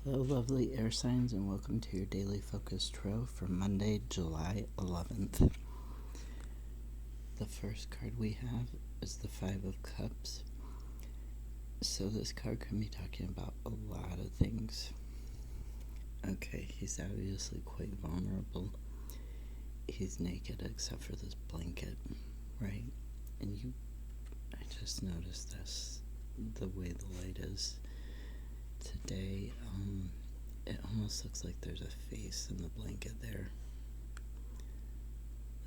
Hello, lovely air signs, and welcome to your daily focus tarot for Monday, July 11th. The first card we have is the Five of Cups. So this card can be talking about a lot of things. Okay, he's obviously quite vulnerable. He's naked except for this blanket, right? And I just noticed this, the way the light is today. It almost looks like there's a face in the blanket there.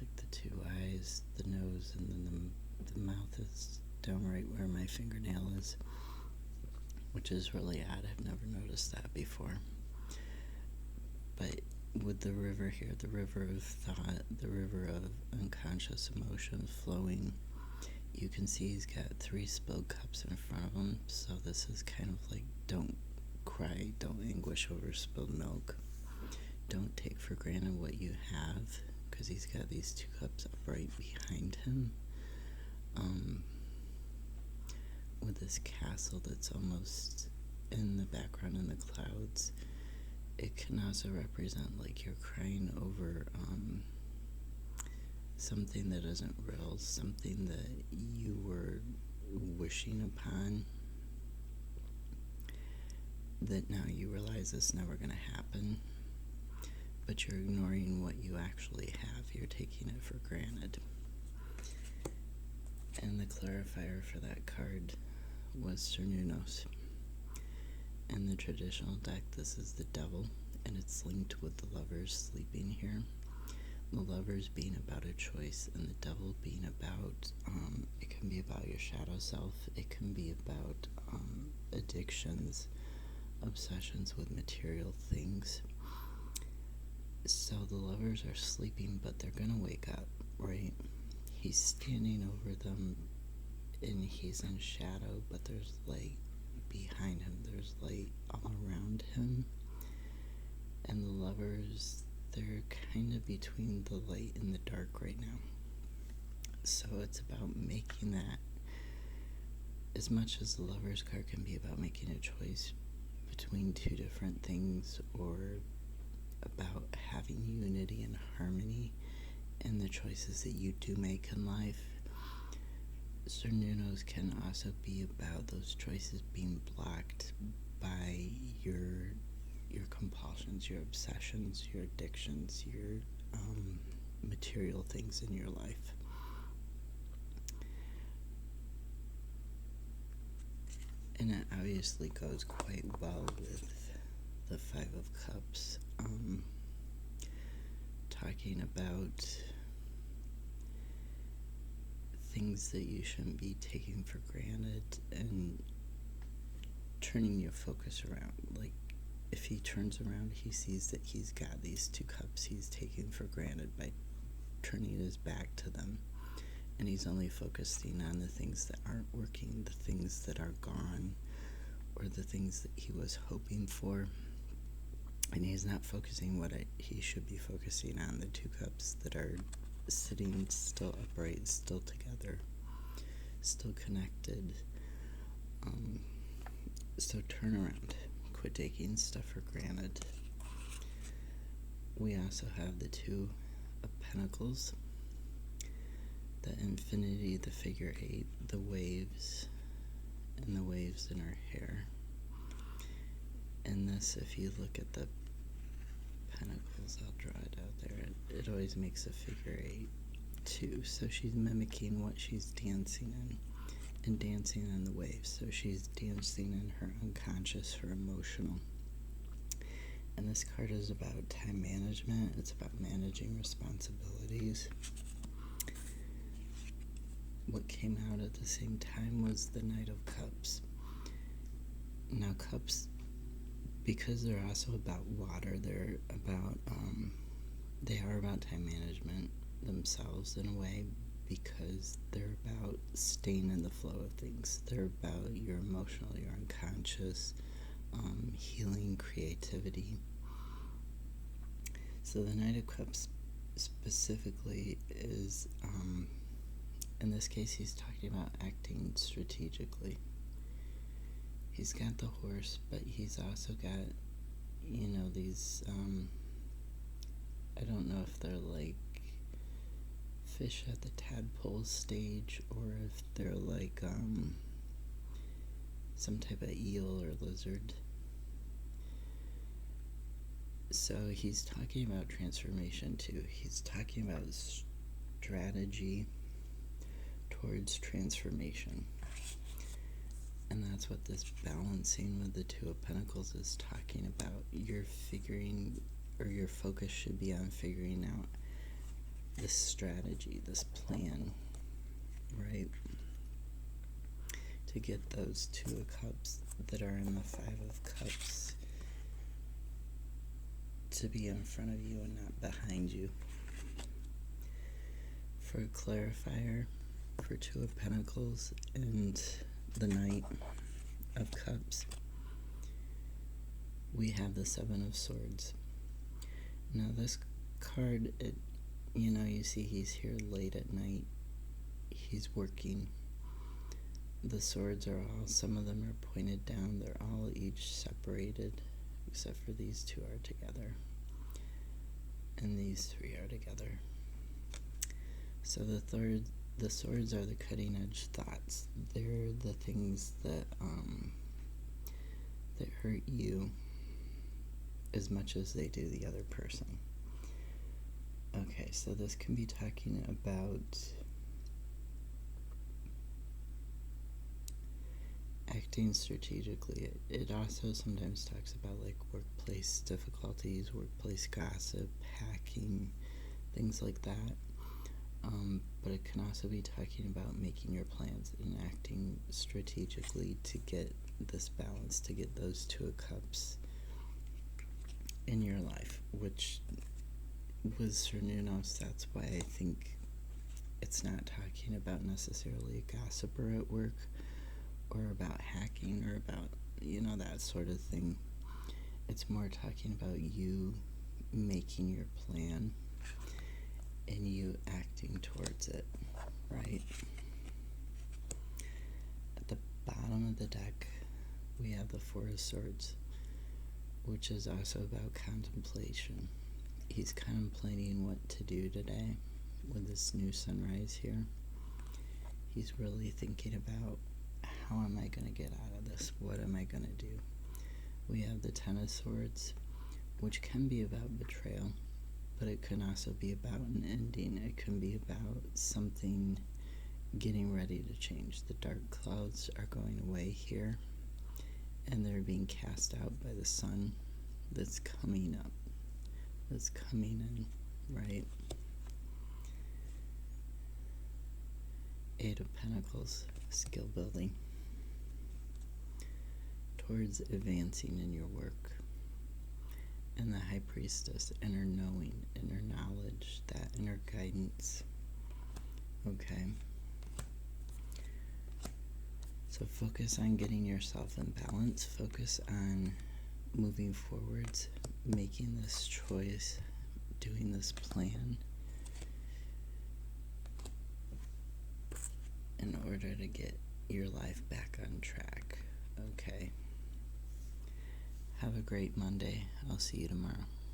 Like the two eyes, the nose, and then the mouth is down right where my fingernail is, which is really odd. I've never noticed that before. But with the river here, the river of thought, the river of unconscious emotion flowing, you can see he's got 3 spilled cups in front of him. So this is kind of like, don't cry, don't anguish over spilled milk. Don't take for granted what you have, because he's got these 2 cups up right behind him. With this castle that's almost in the background in the clouds, it can also represent like you're crying over something that isn't real, something that you were wishing upon, that now you realize it's never going to happen, but you're ignoring what you actually have. You're taking it for granted. And the clarifier for that card was Cernunos. In the traditional deck, this is the Devil, and it's linked with the Lovers sleeping here. The Lovers being about a choice, and the Devil being about, it can be about your shadow self, it can be about addictions, obsessions with material things. So the Lovers are sleeping, but they're gonna wake up, right? He's standing over them, and he's in shadow, but there's light behind him, there's light all around him. And the Lovers, they're kind of between the light and the dark right now. So it's about making that, as much as the Lovers card can be about making a choice between 2 different things, or about having unity and harmony in the choices that you do make in life. Cernunos can also be about those choices being blocked by your compulsions, your obsessions, your addictions, your material things in your life. And it obviously goes quite well with the Five of Cups, talking about things that you shouldn't be taking for granted and turning your focus around. Like, if he turns around, he sees that he's got these 2 cups he's taking for granted by turning his back to them, and he's only focusing on the things that aren't working, the things that are gone, or the things that he was hoping for, and he's not focusing what he should be focusing on, the 2 cups that are sitting still upright, still together, still connected. So turn around, quit taking stuff for granted. We also have the 2 of Pentacles, the Infinity, the figure 8, the waves, and the waves in her hair. And this, if you look at the Pentacles, I'll draw it out there, it always makes a figure 8 too. So she's mimicking what she's dancing in, and dancing in the waves. So she's dancing in her unconscious, her emotional. And this card is about time management. It's about managing responsibilities. What came out at the same time was the Knight of Cups. Now, cups, because they're also about water, they are about time management themselves in a way, because they're about staying in the flow of things. They're about your emotional, your unconscious, healing, creativity. So the Knight of Cups specifically is, in this case, he's talking about acting strategically. He's got the horse, but he's also got these, I don't know if they're like fish at the tadpole stage or if they're like some type of eel or lizard. So he's talking about transformation too. He's talking about strategy towards transformation. And that's what this balancing with the Two of Pentacles is talking about. You're figuring, or your focus should be on figuring out this strategy, this plan, right? To get those Two of Cups that are in the Five of Cups to be in front of you and not behind you. For a clarifier, for Two of Pentacles and the Knight of Cups, we have the Seven of Swords. Now this card, you see he's here late at night. He's working. The swords are all, some of them are pointed down. They're all each separated, except for these two are together. And these three are together. So the swords are the cutting edge thoughts. They're the things that hurt you as much as they do the other person. Okay, so this can be talking about acting strategically. It also sometimes talks about like workplace difficulties, workplace gossip, hacking, things like that. But it can also be talking about making your plans and acting strategically to get this balance, to get those Two of Cups in your life, which with Cernunnos, that's why I think it's not talking about necessarily a gossiper at work or about hacking or about, that sort of thing. It's more talking about you making your plan and you acting towards it, right? At the bottom of the deck, we have the Four of Swords, which is also about contemplation. He's contemplating what to do today with this new sunrise here. He's really thinking about, how am I going to get out of this? What am I going to do? We have the Ten of Swords, which can be about betrayal, but it can also be about an ending. It can be about something getting ready to change. The dark clouds are going away here, and they're being cast out by the sun that's coming up, that's coming in, right? Eight of Pentacles, skill building towards advancing in your work. And the High Priestess, inner knowing, inner knowledge, that inner guidance. Okay. So focus on getting yourself in balance. Focus on moving forwards, making this choice, doing this plan in order to get your life back on track. Okay. Have a great Monday. I'll see you tomorrow.